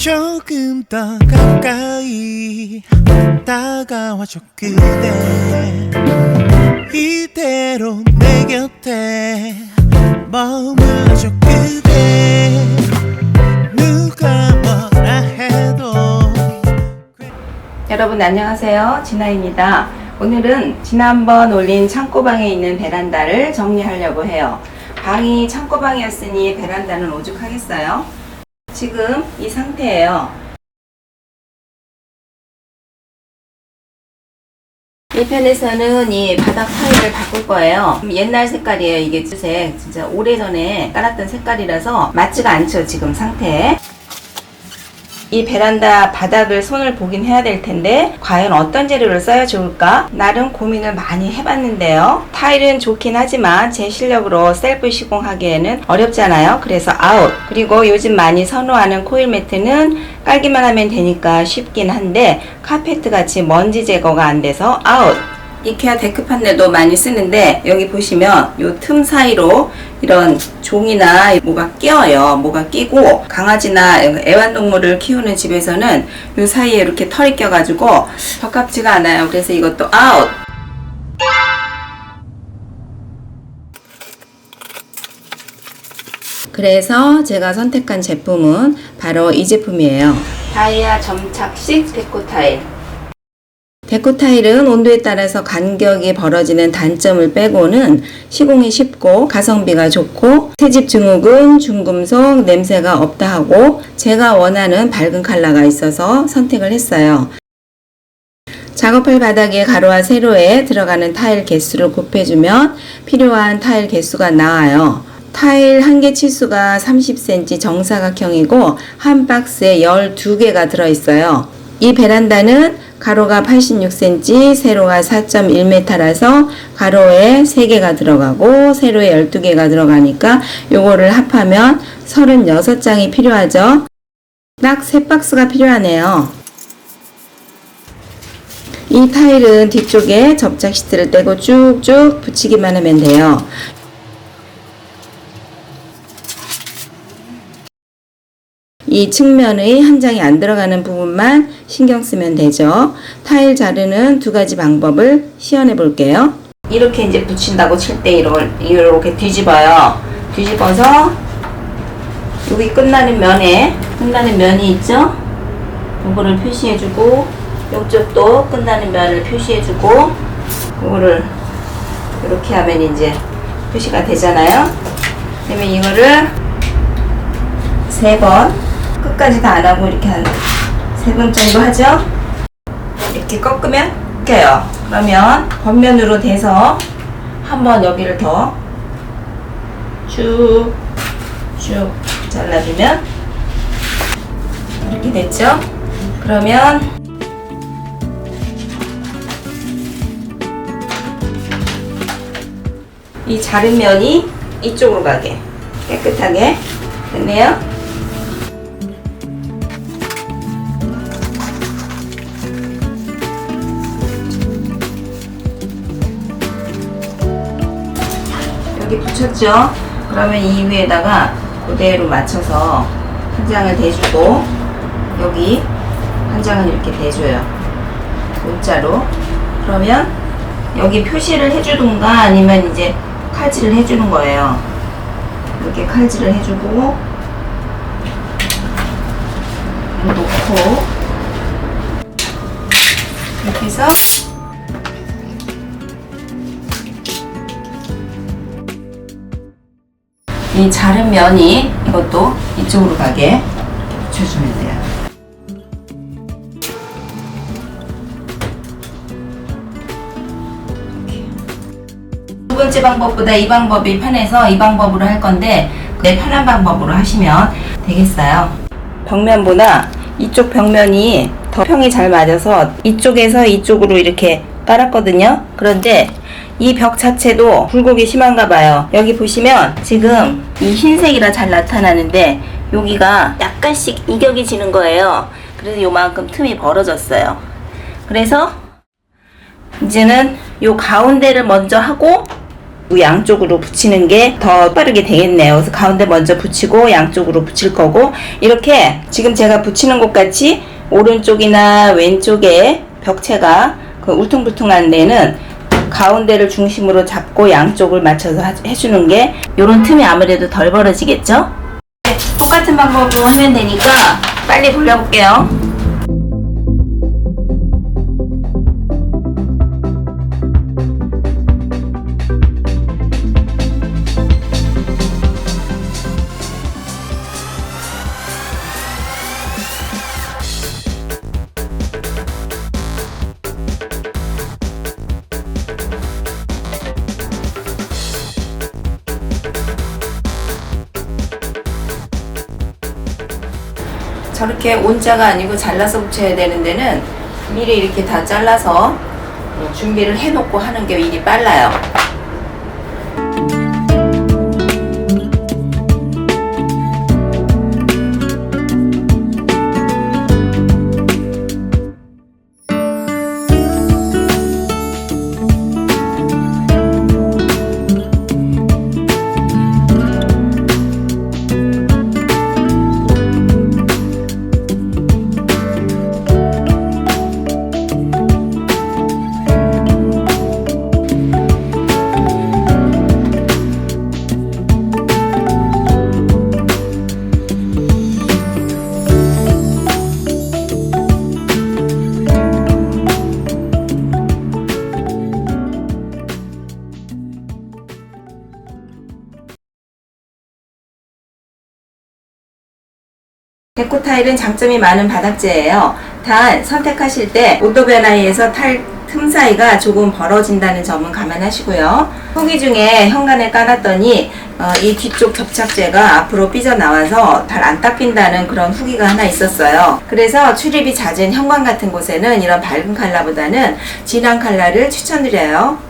조금 더 가까이 다가와줘 그대 이대로 내 곁에 머물러줘 그대 누가 뭐라 해도 여러분 안녕하세요, 진아입니다. 오늘은 지난번 올린 창고방에 있는 베란다를 정리하려고 해요. 방이 창고방이었으니 베란다는 오죽하겠어요? 지금 이 상태예요. 이 편에서는 이 바닥 타일을 바꿀 거예요. 옛날 색깔이에요. 이게 주색 진짜 오래전에 깔았던 색깔이라서 맞지가 않죠, 지금 상태에. 이 베란다 바닥을 손을 보긴 해야 될 텐데 과연 어떤 재료를 써야 좋을까? 나름 고민을 많이 해봤는데요. 타일은 좋긴 하지만 제 실력으로 셀프 시공하기에는 어렵잖아요. 그래서 아웃. 그리고 요즘 많이 선호하는 코일 매트는 깔기만 하면 되니까 쉽긴 한데 카페트 같이 먼지 제거가 안 돼서 아웃. 이케아 데크 판넬도 많이 쓰는데 여기 보시면 요 틈 사이로 이런 종이나 뭐가 끼어요. 뭐가 끼고 강아지나 애완동물을 키우는 집에서는 요 사이에 이렇게 털이 껴가지고 적합지가 않아요. 그래서 이것도 아웃. 그래서 제가 선택한 제품은 바로 이 제품이에요. 다이아 점착식 데코 타일. 데코 타일은 온도에 따라서 간격이 벌어지는 단점을 빼고는 시공이 쉽고 가성비가 좋고 새집 증후군, 중금속, 냄새가 없다 하고 제가 원하는 밝은 컬러가 있어서 선택을 했어요. 작업할 바닥에 가로와 세로에 들어가는 타일 개수를 곱해주면 필요한 타일 개수가 나와요. 타일 한 개 치수가 30cm 정사각형이고 한 박스에 12개가 들어있어요. 이 베란다는 가로가 86cm, 세로가 4.1m라서 가로에 3개가 들어가고 세로에 12개가 들어가니까 요거를 합하면 36장이 필요하죠. 딱 3박스가 필요하네요. 이 타일은 뒤쪽에 접착 시트를 떼고 쭉쭉 붙이기만 하면 돼요. 이 측면의 한 장이 안 들어가는 부분만 신경 쓰면 되죠. 타일 자르는 두 가지 방법을 시연해 볼게요. 이렇게 이제 붙인다고 칠 때 이렇게 뒤집어요. 뒤집어서 여기 끝나는 면이 있죠? 요거를 표시해 주고 이쪽도 끝나는 면을 표시해 주고 요거를 이렇게 하면 이제 표시가 되잖아요. 그러면 이거를 3번 끝까지 다 안 하고 이렇게 한 3번 정도 하죠? 이렇게 꺾으면 껴요. 그러면 겉면으로 돼서 한번 여기를 더 쭉 잘라주면 이렇게 됐죠? 그러면 이 자른 면이 이쪽으로 가게 깨끗하게 됐네요. 여기 붙였죠? 그러면 이 위에다가 그대로 맞춰서 한 장을 대주고 여기 한 장을 이렇게 대줘요. 문자로. 그러면 여기 표시를 해주든가 아니면 이제 칼질을 해주는 거예요. 이렇게 칼질을 해주고 놓고 이렇게 해서 이 자른 면이 이것도 이쪽으로 가게 붙여주면 돼요. 두 번째 방법보다 이 방법이 편해서 이 방법으로 할 건데 내 편한 방법으로 하시면 되겠어요. 벽면보다 이쪽 벽면이 더 평이 잘 맞아서 이쪽에서 이쪽으로 이렇게 깔았거든요. 그런데 이 벽 자체도 굴곡이 심한가 봐요. 여기 보시면 지금 이 흰색이라 잘 나타나는데 여기가 약간씩 이격이 지는 거예요. 그래서 요만큼 틈이 벌어졌어요. 그래서 이제는 요 가운데를 먼저 하고 양쪽으로 붙이는 게 더 빠르게 되겠네요. 그래서 가운데 먼저 붙이고 양쪽으로 붙일 거고, 이렇게 지금 제가 붙이는 것 같이 오른쪽이나 왼쪽에 벽체가 그 울퉁불퉁한 데는 가운데를 중심으로 잡고 양쪽을 맞춰서 해주는 게, 요런 틈이 아무래도 덜 벌어지겠죠? 똑같은 방법으로 하면 되니까 빨리 돌려볼게요. 저렇게 온자가 아니고 잘라서 붙여야 되는 데는 미리 이렇게 다 잘라서 준비를 해놓고 하는 게 일이 빨라요. 데코 타일은 장점이 많은 바닥재예요. 단 선택하실 때 온도 변화에 의해서 틈 사이가 조금 벌어진다는 점은 감안하시고요. 후기 중에 현관에 깔았더니 이 뒤쪽 겹착재가 앞으로 삐져나와서 잘 안 닦인다는 그런 후기가 하나 있었어요. 그래서 출입이 잦은 현관 같은 곳에는 이런 밝은 컬러보다는 진한 컬러를 추천드려요.